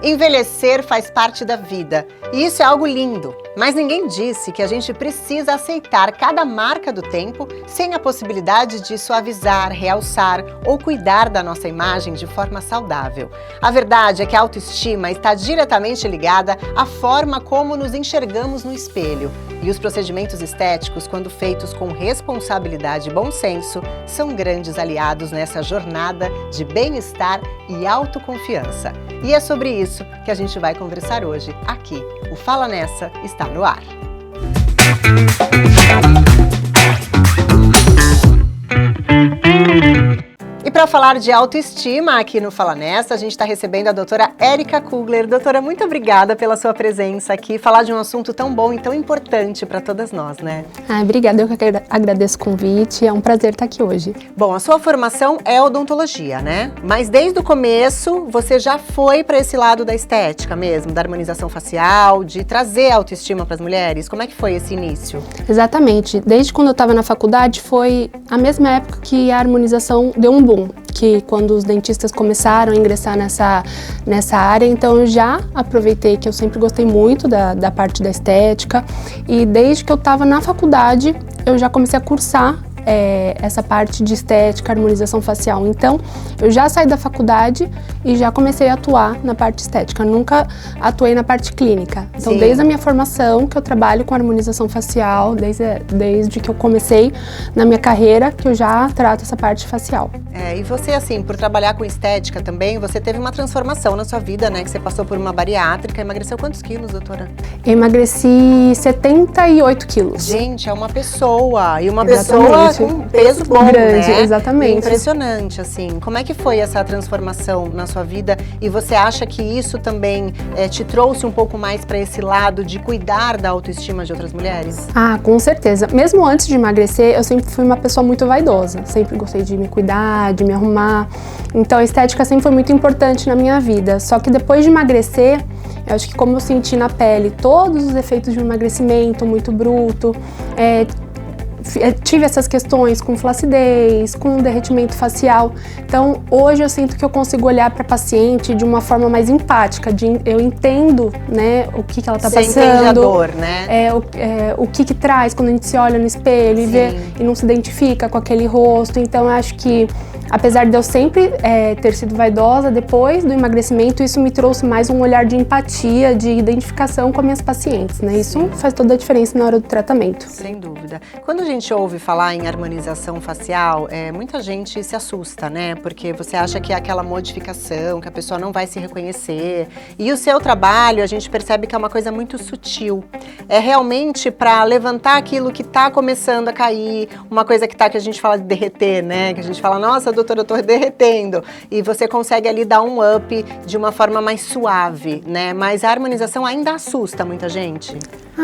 Envelhecer faz parte da vida e isso é algo lindo, mas ninguém disse que a gente precisa aceitar cada marca do tempo sem a possibilidade de suavizar, realçar ou cuidar da nossa imagem de forma saudável. A verdade é que a autoestima está diretamente ligada à forma como nos enxergamos no espelho e os procedimentos estéticos, quando feitos com responsabilidade e bom senso, são grandes aliados nessa jornada de bem-estar e autoconfiança. E é sobre isso que a gente vai conversar hoje aqui. O Fala Nessa está no ar. E para falar de autoestima aqui no Fala Nessa, a gente está recebendo a doutora Érica Kugler. Doutora, muito obrigada pela sua presença aqui, falar de um assunto tão bom e tão importante para todas nós, né? Obrigada, eu que agradeço o convite, é um prazer estar aqui hoje. Bom, a sua formação é odontologia, né? Mas desde o começo você já foi para esse lado da estética mesmo, da harmonização facial, de trazer autoestima para as mulheres? Como é que foi esse início? Exatamente, desde quando eu estava na faculdade foi a mesma época que a harmonização deu um boom. Que quando os dentistas começaram a ingressar nessa área, então eu já aproveitei que eu sempre gostei muito da parte da estética e desde que eu estava na faculdade eu já comecei a cursar essa parte de estética, harmonização facial. Então, eu já saí da faculdade e já comecei a atuar na parte estética. Eu nunca atuei na parte clínica. Então, Sim. Desde a minha formação, que eu trabalho com harmonização facial, desde que eu comecei na minha carreira, que eu já trato essa parte facial. E você, assim, por trabalhar com estética também, você teve uma transformação na sua vida, né? Que você passou por uma bariátrica. Emagreceu quantos quilos, doutora? Eu emagreci 78 quilos. Gente, é uma pessoa. E uma Exatamente. pessoa com um peso bom, grande, né? Exatamente. Impressionante, assim. Como é que foi essa transformação na sua vida? E você acha que isso também te trouxe um pouco mais para esse lado de cuidar da autoestima de outras mulheres? Ah, com certeza. Mesmo antes de emagrecer, eu sempre fui uma pessoa muito vaidosa. Sempre gostei de me cuidar, de me arrumar. Então a estética sempre foi muito importante na minha vida. Só que depois de emagrecer, eu acho que como eu senti na pele todos os efeitos de um emagrecimento muito bruto, tive essas questões com flacidez, com derretimento facial. Então, hoje eu sinto que eu consigo olhar para a paciente de uma forma mais empática, eu entendo, né, o que ela está passando. Você entende a dor, né? O que traz quando a gente se olha no espelho e vê e não se identifica com aquele rosto. Então, eu acho que apesar de eu sempre ter sido vaidosa, depois do emagrecimento, isso me trouxe mais um olhar de empatia, de identificação com as minhas pacientes, né? Isso faz toda a diferença na hora do tratamento. Sem dúvida. Quando a gente ouve falar em harmonização facial, muita gente se assusta, né? Porque você acha que é aquela modificação, que a pessoa não vai se reconhecer. E o seu trabalho, a gente percebe que é uma coisa muito sutil. É realmente para levantar aquilo que está começando a cair, uma coisa que a gente fala de derreter, né? Que a gente fala, nossa, doutora, eu tô derretendo. E você consegue ali dar um up de uma forma mais suave, né? Mas a harmonização ainda assusta muita gente.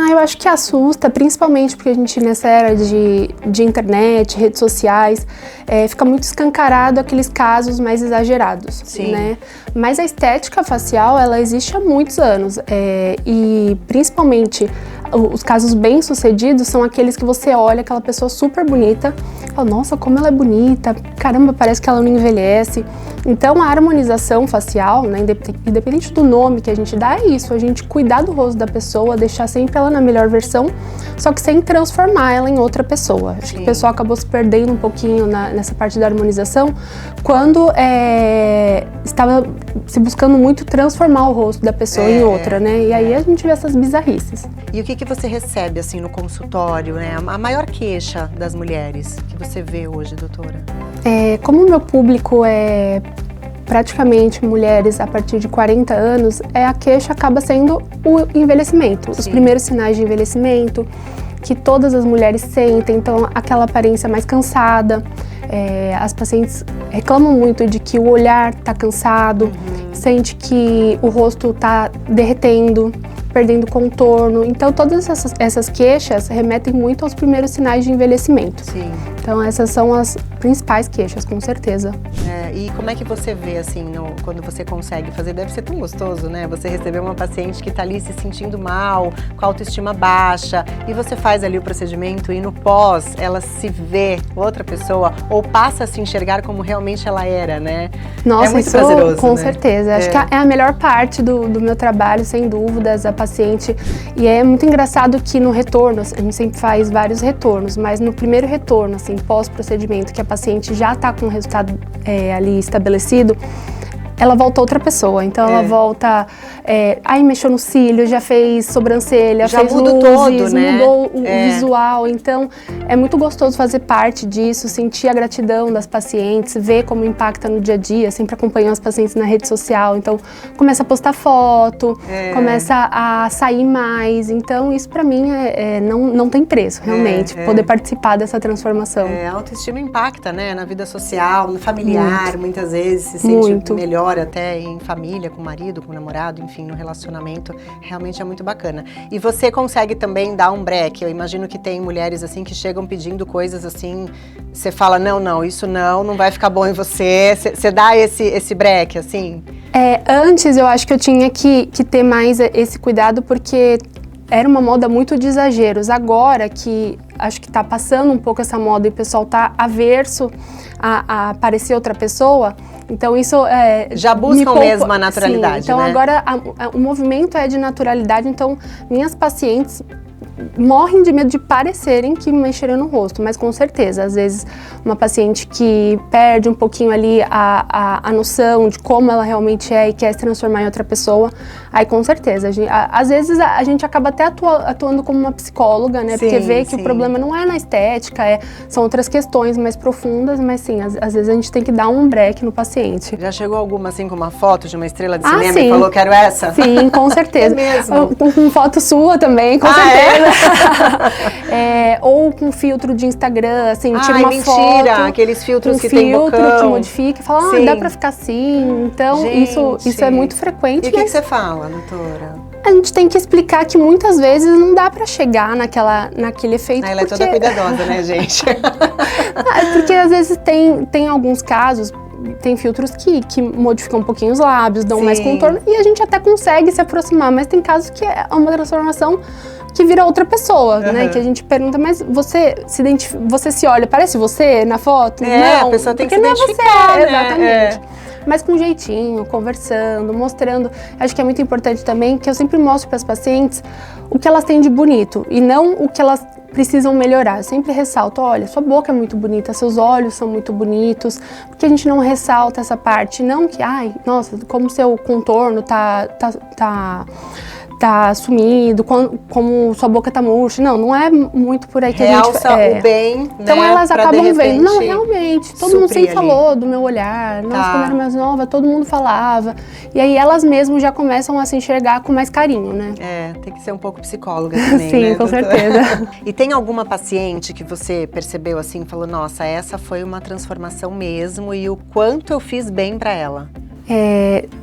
Eu acho que assusta, principalmente porque a gente nessa era de internet, redes sociais, fica muito escancarado aqueles casos mais exagerados, Sim. Né? Mas a estética facial, ela existe há muitos anos e principalmente os casos bem-sucedidos são aqueles que você olha aquela pessoa super bonita, fala, nossa, como ela é bonita, caramba, parece que ela não envelhece. Então a harmonização facial, né, independente do nome que a gente dá, é isso, a gente cuidar do rosto da pessoa, deixar sempre ela na melhor versão, só que sem transformar ela em outra pessoa. Acho que a pessoa acabou se perdendo um pouquinho nessa parte da harmonização, quando estava se buscando muito transformar o rosto da pessoa em outra, né? E aí a gente vê essas bizarrices. E o que você recebe, assim, no consultório, né? A maior queixa das mulheres que você vê hoje, doutora? Como o meu público é praticamente mulheres a partir de 40 anos, a queixa acaba sendo o envelhecimento, os primeiros sinais de envelhecimento, que todas as mulheres sentem, então aquela aparência mais cansada. As pacientes reclamam muito de que o olhar está cansado, sente que o rosto está derretendo, perdendo contorno. Então, todas essas queixas remetem muito aos primeiros sinais de envelhecimento. Sim. Então, Então essas são as principais queixas, com certeza. E como é que você vê, assim, quando você consegue fazer? Deve ser tão gostoso, né? Você receber uma paciente que está ali se sentindo mal, com a autoestima baixa, e você faz ali o procedimento e no pós ela se vê outra pessoa ou passa a se enxergar como realmente ela era, né? Nossa, é muito isso prazeroso, com né? certeza. Acho que é a melhor parte do meu trabalho, sem dúvidas, a paciente. E é muito engraçado que no retorno, a gente sempre faz vários retornos, mas no primeiro retorno, assim, pós-procedimento, que a paciente já está com o resultado ali estabelecido, ela volta outra pessoa. Então ela volta, aí mexeu no cílio, já fez sobrancelha, já fez muda luzes, todo, né? Mudou o visual. Então é muito gostoso fazer parte disso, sentir a gratidão das pacientes, ver como impacta no dia a dia. Sempre acompanhando as pacientes na rede social, então começa a postar foto, começa a sair mais. Então isso pra mim não tem preço, realmente, poder participar dessa transformação. A autoestima impacta, né? Na vida social, no familiar, muitas vezes se sente melhor até em família, com o marido, com o namorado, enfim, no relacionamento, realmente é muito bacana. E você consegue também dar um break? Eu imagino que tem mulheres assim que chegam pedindo coisas assim, você fala, não, isso não vai ficar bom em você, você dá esse break, assim? Antes eu acho que eu tinha que ter mais esse cuidado, porque era uma moda muito de exageros. Agora que acho que tá passando um pouco essa moda e o pessoal tá averso a parecer outra pessoa, então isso já buscam mesmo a naturalidade, sim, então né? agora o movimento é de naturalidade, então minhas pacientes morrem de medo de parecerem que mexeram no rosto, mas com certeza, às vezes uma paciente que perde um pouquinho ali a noção de como ela realmente é e quer se transformar em outra pessoa, aí com certeza, às vezes a gente acaba até atuando como uma psicóloga, né? Porque vê que o problema não é na estética, são outras questões mais profundas, mas sim, às vezes a gente tem que dar um break no paciente. Já chegou alguma assim com uma foto de uma estrela de cinema sim. E falou, quero essa? Sim, com certeza. mesmo? Com foto sua também, com certeza. Ou com filtro de Instagram, assim, tira uma mentira, foto. aqueles filtros que tem bocão. filtro que modifica e fala, dá pra ficar assim. Então, isso é muito frequente. E o que você fala, doutora? A gente tem que explicar que muitas vezes não dá pra chegar naquele efeito. Ela é toda cuidadosa, né, gente? Porque às vezes tem alguns casos, tem filtros que modificam um pouquinho os lábios, dão mais contorno, e a gente até consegue se aproximar, mas tem casos que é uma transformação que vira outra pessoa, né? Que a gente pergunta, mas você se olha, parece você na foto? Não, a pessoa tem que se não identificar, é você, exatamente. Mas com jeitinho, conversando, mostrando. Acho que é muito importante também que eu sempre mostro para as pacientes o que elas têm de bonito e não o que elas precisam melhorar. Eu sempre ressalto, olha, sua boca é muito bonita, seus olhos são muito bonitos, porque a gente não ressalta essa parte, não que, nossa, como seu contorno tá sumido, como sua boca tá murcha. Não é muito por aí que realça a gente... o bem, então né, elas acabam vendo, não, repente, realmente, todo mundo sempre falou do meu olhar, nossa, quando eu era mais nova, todo mundo falava. E aí elas mesmas já começam a se enxergar com mais carinho, né? Tem que ser um pouco psicóloga também, sim, né, com certeza. E tem alguma paciente que você percebeu assim, falou, nossa, essa foi uma transformação mesmo e o quanto eu fiz bem pra ela?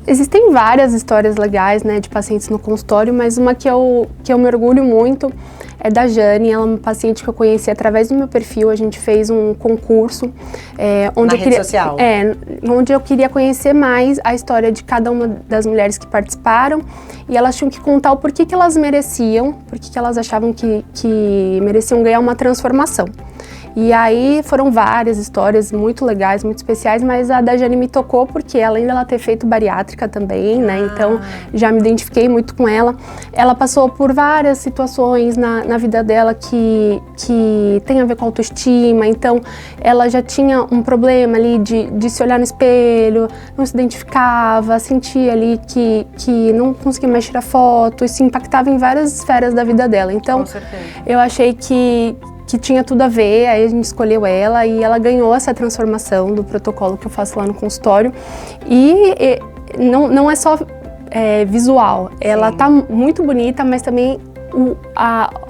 Existem várias histórias legais, né, de pacientes no consultório, mas uma que eu me orgulho muito é da Jane. Ela é uma paciente que eu conheci através do meu perfil. A gente fez um concurso onde rede social. Onde eu queria conhecer mais a história de cada uma das mulheres que participaram, e elas tinham que contar o porquê que elas mereciam, porquê que elas achavam que mereciam ganhar uma transformação. E aí foram várias histórias muito legais, muito especiais, mas a da Jane me tocou porque além dela ter feito bariátrica também, né, então já me identifiquei muito com ela. Ela passou por várias situações na vida dela que tem a ver com autoestima, então ela já tinha um problema ali de se olhar no espelho, não se identificava, sentia ali que não conseguia mais tirar foto, isso impactava em várias esferas da vida dela. Então eu achei que tinha tudo a ver, aí a gente escolheu ela e ela ganhou essa transformação do protocolo que eu faço lá no consultório. E não é só visual, ela tá muito bonita, mas também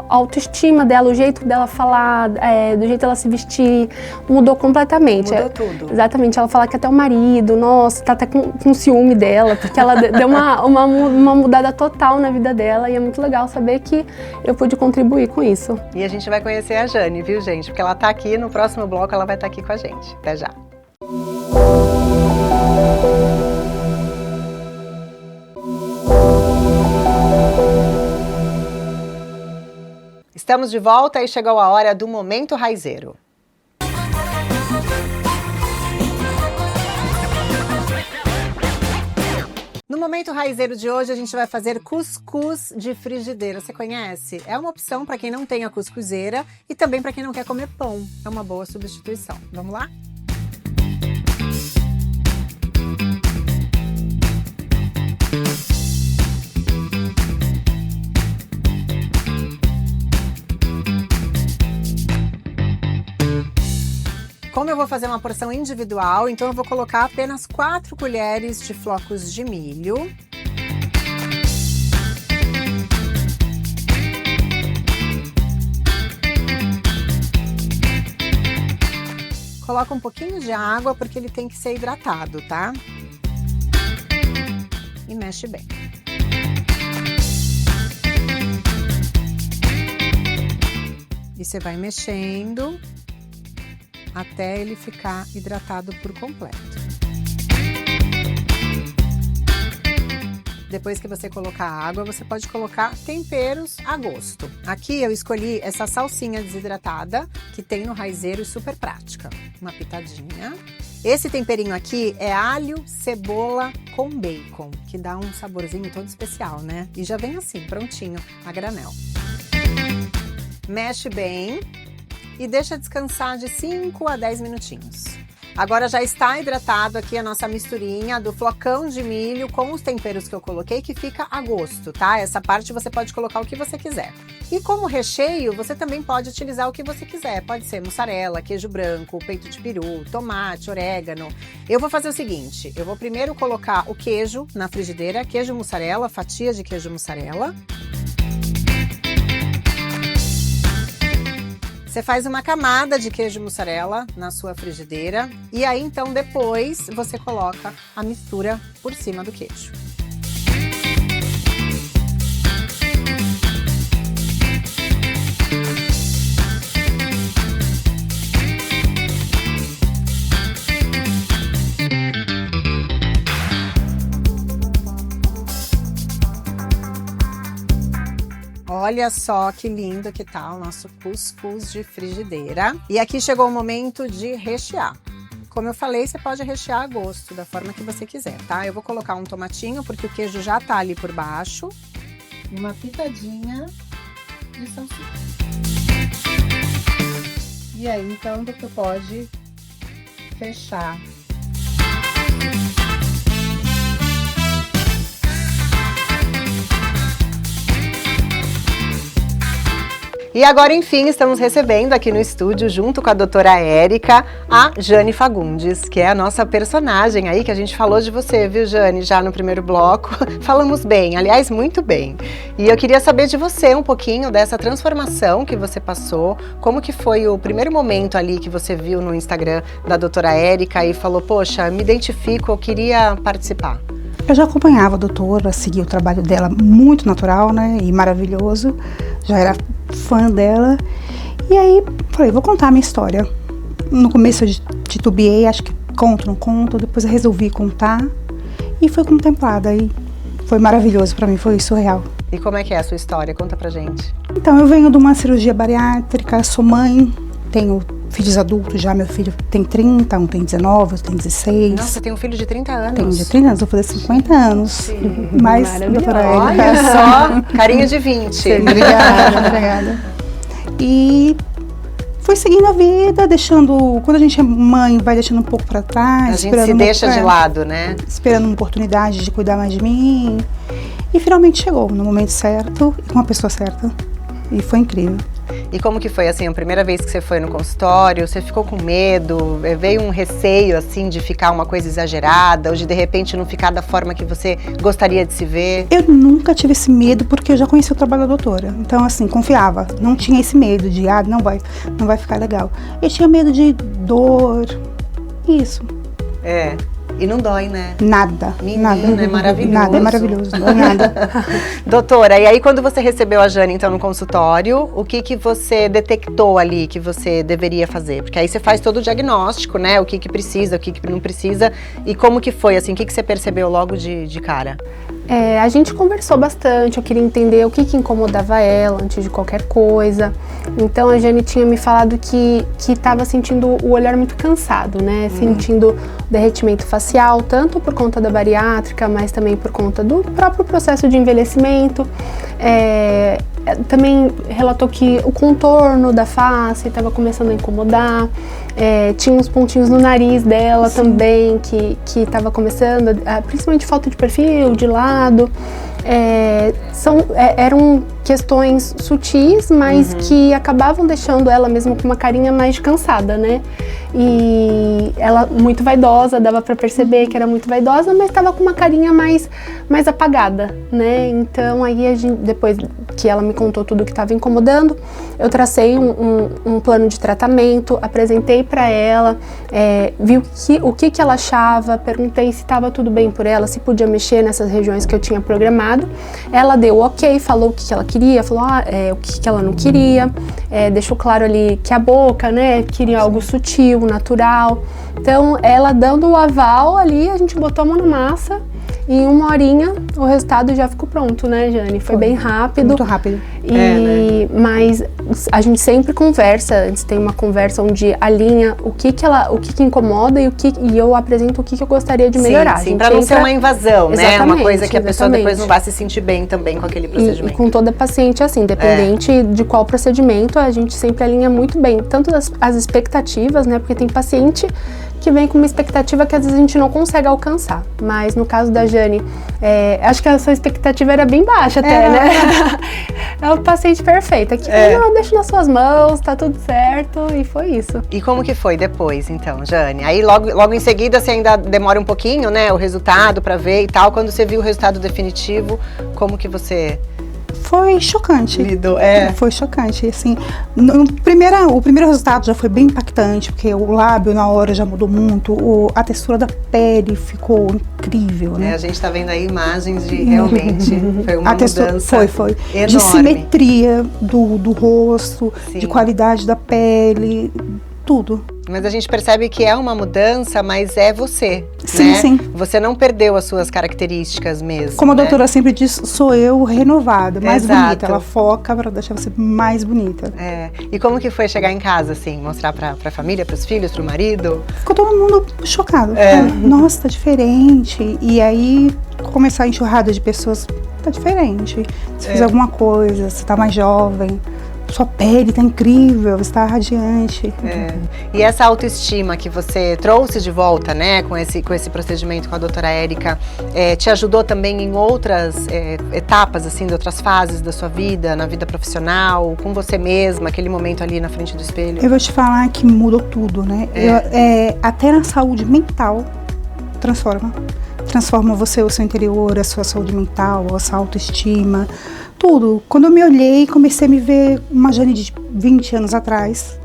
autoestima dela, o jeito dela falar, do jeito dela se vestir, mudou completamente. Mudou tudo. Exatamente, ela fala que até o marido, nossa, tá até com ciúme dela, porque ela deu uma mudada total na vida dela, e é muito legal saber que eu pude contribuir com isso. E a gente vai conhecer a Jane, viu, gente? Porque ela tá aqui, no próximo bloco ela vai estar aqui com a gente. Até já. Estamos de volta e chegou a hora do Momento Raizeiro. No Momento Raizeiro de hoje, a gente vai fazer cuscuz de frigideira. Você conhece? É uma opção para quem não tem a cuscuzeira e também para quem não quer comer pão. É uma boa substituição. Vamos lá? Como eu vou fazer uma porção individual, então eu vou colocar apenas 4 colheres de flocos de milho. Coloca um pouquinho de água porque ele tem que ser hidratado, tá? E mexe bem. E você vai mexendo até ele ficar hidratado por completo. Depois que você colocar a água, você pode colocar temperos a gosto. Aqui eu escolhi essa salsinha desidratada que tem no raizeiro, super prática. Uma pitadinha. Esse temperinho aqui é alho, cebola com bacon, que dá um saborzinho todo especial, né? E já vem assim, prontinho, a granel. Mexe bem e deixa descansar de 5 a 10 minutinhos. Agora já está hidratado aqui a nossa misturinha do flocão de milho com os temperos que eu coloquei, que fica a gosto, tá? Essa parte você pode colocar o que você quiser. E como recheio, você também pode utilizar o que você quiser. Pode ser mussarela, queijo branco, peito de peru, tomate, orégano. Eu vou fazer o seguinte, eu vou primeiro colocar o queijo na frigideira, queijo mussarela, fatia de queijo mussarela. Você faz uma camada de queijo mussarela na sua frigideira e aí então depois você coloca a mistura por cima do queijo. Olha só que lindo que tá o nosso cuscuz de frigideira. E aqui chegou o momento de rechear. Como eu falei, você pode rechear a gosto, da forma que você quiser, tá? Eu vou colocar um tomatinho, porque o queijo já tá ali por baixo. E uma pitadinha de salsinha. E aí, então, você pode fechar. E agora, enfim, estamos recebendo aqui no estúdio, junto com a doutora Érica, a Jane Fagundes, que é a nossa personagem aí, que a gente falou de você, viu, Jane, já no primeiro bloco. Falamos bem, aliás, muito bem. E eu queria saber de você um pouquinho dessa transformação que você passou, como que foi o primeiro momento ali que você viu no Instagram da doutora Érica e falou, poxa, me identifico, eu queria participar. Eu já acompanhava a doutora, seguia o trabalho dela muito natural, né, e maravilhoso. Já era fã dela. E aí, falei, vou contar a minha história. No começo eu titubeei, acho que conto, não conto. Depois eu resolvi contar e fui contemplada. E foi maravilhoso pra mim, foi surreal. E como é que é a sua história? Conta pra gente. Então, eu venho de uma cirurgia bariátrica, sou mãe, tenho filhos adultos já, meu filho tem 30, um tem 19, outro tem 16. Nossa, você tem um filho de 30 anos? Tenho de 30 anos, vou fazer 50 anos. Sim. Mas, doutora Érica. Olha só, carinha de 20. Sim, obrigada. E fui seguindo a vida, deixando, quando a gente é mãe, vai deixando um pouco pra trás. A gente se deixa de lado, né? Esperando uma oportunidade de cuidar mais de mim. E finalmente chegou no momento certo e com a pessoa certa. E foi incrível. E como que foi, assim, a primeira vez que você foi no consultório? Você ficou com medo? Veio um receio, assim, de ficar uma coisa exagerada? Ou de repente, não ficar da forma que você gostaria de se ver? Eu nunca tive esse medo, porque eu já conhecia o trabalho da doutora. Então, assim, confiava. Não tinha esse medo de, não vai ficar legal. Eu tinha medo de dor, isso. E não dói, né? Nada. Menina, nada. é maravilhoso. Nada, é maravilhoso, não dói nada. Doutora, e aí quando você recebeu a Jane, então, no consultório, o que você detectou ali que você deveria fazer? Porque aí você faz todo o diagnóstico, né? O que precisa, o que não precisa. E como que foi, assim, o que você percebeu logo de cara? A gente conversou bastante, eu queria entender o que incomodava ela antes de qualquer coisa. Então a Jane tinha me falado que estava sentindo o olhar muito cansado, né? Sentindo derretimento facial, tanto por conta da bariátrica, mas também por conta do próprio processo de envelhecimento. Também relatou que o contorno da face estava começando a incomodar. Tinha uns pontinhos no nariz dela também, que estava começando, principalmente falta de perfil, de lado. Eram questões sutis, mas que acabavam deixando ela mesmo com uma carinha mais cansada, né? E ela muito vaidosa, dava pra perceber que era muito vaidosa, mas estava com uma carinha mais apagada, né? Então aí depois que ela me contou tudo o que estava incomodando, eu tracei um plano de tratamento, apresentei para ela, vi o que ela achava, perguntei se estava tudo bem por ela, se podia mexer nessas regiões que eu tinha programado. Ela deu ok, falou o que ela queria, falou o que ela não queria, deixou claro ali que a boca, né, queria algo sutil, natural. Então, ela dando o aval ali, a gente botou a mão na massa e em 1 horinha o resultado já ficou pronto, né, Jane? Foi bem rápido. Muito rápido. Mas a gente sempre conversa, antes tem uma conversa onde alinha o que incomoda e eu apresento o que eu gostaria de melhorar. Sim, pra não ser uma invasão, né? Uma coisa que a pessoa depois não vai se sentir bem também com aquele procedimento. E com toda paciente, assim, independente de qual procedimento, a gente sempre alinha muito bem, tanto as expectativas, né? Porque tem paciente que vem com uma expectativa que às vezes a gente não consegue alcançar. Mas no caso da Jane, acho que a sua expectativa era bem baixa até, né? É o paciente perfeito. Aqui, não, deixa nas suas mãos, tá tudo certo, e foi isso. E como que foi depois, então, Jane? Aí logo em seguida você ainda demora um pouquinho, né? O resultado pra ver e tal. Quando você viu o resultado definitivo, como que você... Foi chocante. Lidou, Foi chocante, assim. O primeiro resultado já foi bem impactante, porque o lábio na hora já mudou muito, a textura da pele ficou incrível, né? A gente tá vendo aí imagens de realmente, foi uma mudança foi enorme. De simetria do rosto, de qualidade da pele, tudo. Mas a gente percebe que é uma mudança, mas é você, sim, né? Sim. Você não perdeu as suas características mesmo, como a doutora sempre diz, sou eu renovada, mais bonita. Ela foca para deixar você mais bonita. E como que foi chegar em casa, assim, mostrar pra família, pros filhos, pro marido? Ficou todo mundo chocado. Nossa, tá diferente. E aí começar a enxurrada de pessoas, tá diferente. Você fez alguma coisa, você tá mais jovem. Sua pele tá incrível, está radiante. E essa autoestima que você trouxe de volta, né, com esse procedimento com a doutora Érica, te ajudou também em outras etapas, assim, de outras fases da sua vida, na vida profissional, com você mesma, aquele momento ali na frente do espelho? Eu vou te falar que mudou tudo, né? Até na saúde mental transforma. Transforma você, o seu interior, a sua saúde mental, a sua autoestima. Tudo. Quando eu me olhei, comecei a me ver uma Jane de 20 anos atrás,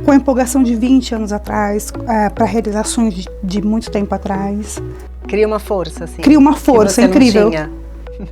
com a empolgação de 20 anos atrás, para realizações de muito tempo atrás. Cria uma força, assim. Cria uma força incrível. Não tinha.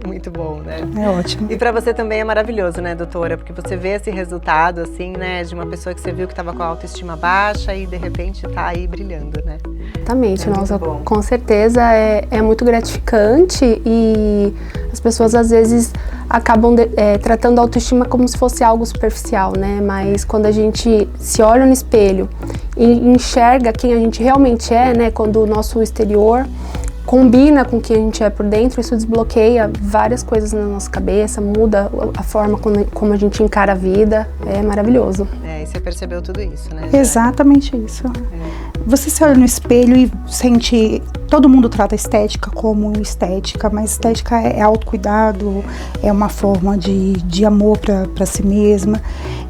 Muito bom, né? É ótimo. E pra você também é maravilhoso, né, doutora? Porque você vê esse resultado, assim, né, de uma pessoa que você viu que tava com a autoestima baixa e de repente tá aí brilhando, né? Exatamente, nossa, com certeza é muito gratificante e as pessoas às vezes acabam tratando a autoestima como se fosse algo superficial, né? Mas quando a gente se olha no espelho e enxerga quem a gente realmente é, né? Quando o nosso exterior combina com o que a gente é por dentro, isso desbloqueia várias coisas na nossa cabeça, muda a forma como a gente encara a vida, é maravilhoso. E você percebeu tudo isso, né? Exatamente isso. Você se olha no espelho e sente... Todo mundo trata a estética como estética, mas estética é autocuidado, é uma forma de amor para si mesma.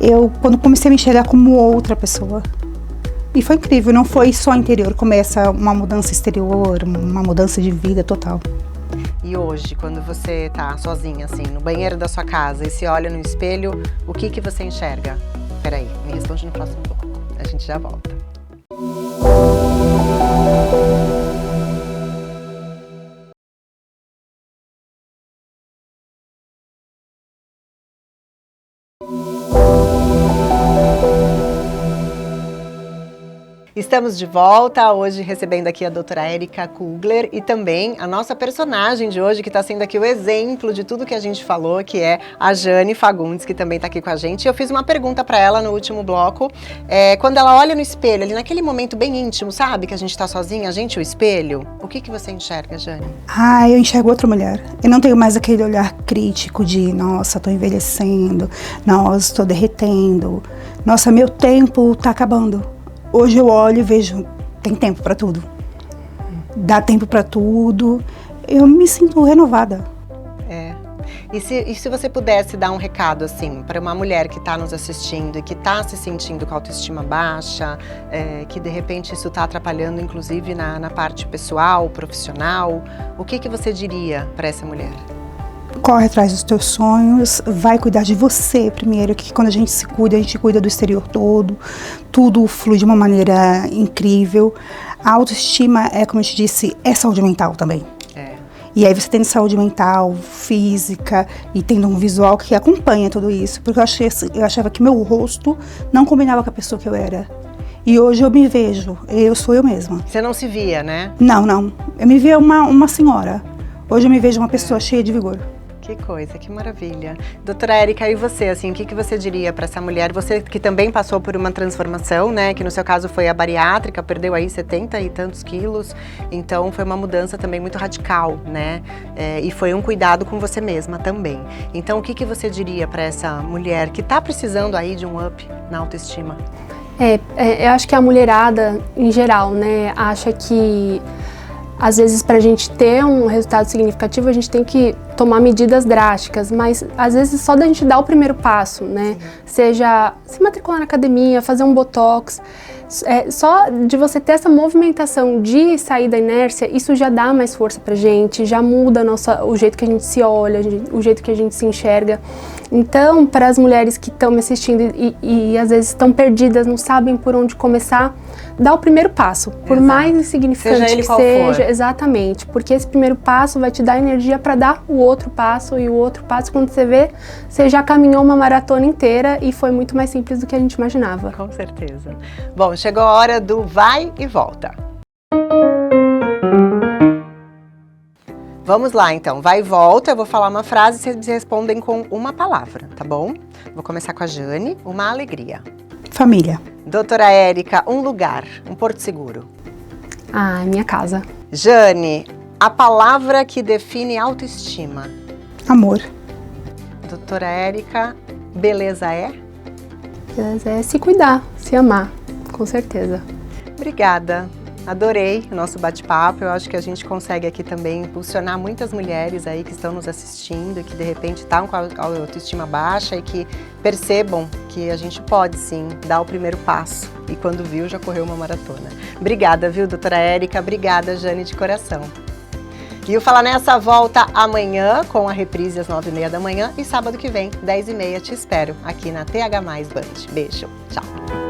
Eu, quando comecei a me enxergar como outra pessoa, e foi incrível, não foi só interior, começa uma mudança exterior, uma mudança de vida total. E hoje, quando você tá sozinha, assim, no banheiro da sua casa e se olha no espelho, o que você enxerga? Peraí, me responde no próximo bloco. A gente já volta. Estamos de volta, hoje recebendo aqui a doutora Érica Kugler e também a nossa personagem de hoje, que está sendo aqui o exemplo de tudo que a gente falou, que é a Jane Fagundes, que também está aqui com a gente. Eu fiz uma pergunta para ela no último bloco, quando ela olha no espelho, ali naquele momento bem íntimo, sabe, que a gente está sozinha, a gente, o espelho, o que você enxerga, Jane? Eu enxergo outra mulher. Eu não tenho mais aquele olhar crítico de, nossa, tô envelhecendo, nossa, tô derretendo, nossa, meu tempo tá acabando. Hoje eu olho e vejo, tem tempo para tudo. Dá tempo para tudo. Eu me sinto renovada. E se você pudesse dar um recado, assim, para uma mulher que está nos assistindo e que está se sentindo com a autoestima baixa, que de repente isso está atrapalhando, inclusive, na parte pessoal, profissional, o que você diria para essa mulher? Corre atrás dos teus sonhos, vai cuidar de você primeiro, que quando a gente se cuida, a gente cuida do exterior todo, tudo flui de uma maneira incrível. A autoestima como eu te disse, é saúde mental também. E aí você tendo saúde mental, física e tendo um visual que acompanha tudo isso, porque eu achava que meu rosto não combinava com a pessoa que eu era. E hoje eu me vejo, eu sou eu mesma. Você não se via, né? Não, eu me via uma senhora. Hoje eu me vejo uma pessoa cheia de vigor. Que coisa, que maravilha. Doutora Érica, e você, assim, o que você diria para essa mulher? Você que também passou por uma transformação, né, que no seu caso foi a bariátrica, perdeu aí 70 e tantos quilos, então foi uma mudança também muito radical, né, e foi um cuidado com você mesma também. Então, o que você diria para essa mulher que está precisando aí de um up na autoestima? Eu acho que a mulherada, em geral, né, acha que às vezes, para a gente ter um resultado significativo, a gente tem que tomar medidas drásticas, mas às vezes só da gente dar o primeiro passo, né? Seja se matricular na academia, fazer um botox, só de você ter essa movimentação de sair da inércia, isso já dá mais força pra gente, já muda o jeito que a gente se olha, o jeito que a gente se enxerga. Então, para as mulheres que estão me assistindo e às vezes estão perdidas, não sabem por onde começar, dá o primeiro passo, por mais insignificante seja ele que qual seja, for. Exatamente, porque esse primeiro passo vai te dar energia para dar o outro passo e o outro passo. Quando você vê, você já caminhou uma maratona inteira e foi muito mais simples do que a gente imaginava. Com certeza. Bom, chegou a hora do vai e volta. Vamos lá, então. Vai e volta, eu vou falar uma frase e vocês respondem com uma palavra, tá bom? Vou começar com a Jane. Uma alegria. Família. Doutora Érica, um lugar, um porto seguro. Minha casa. Jane, a palavra que define autoestima. Amor. Doutora Érica, beleza é? É se cuidar, se amar, com certeza. Obrigada. Adorei o nosso bate-papo. Eu acho que a gente consegue aqui também impulsionar muitas mulheres aí que estão nos assistindo e que de repente estão com a autoestima baixa e que percebam que a gente pode sim dar o primeiro passo. E quando viu, já correu uma maratona. Obrigada, viu, doutora Érica? Obrigada, Jane, de coração. E o Fala Nessa volta amanhã com a reprise às 9h30 da manhã e sábado que vem, 10h30, te espero aqui na TH+ Band. Beijo, tchau.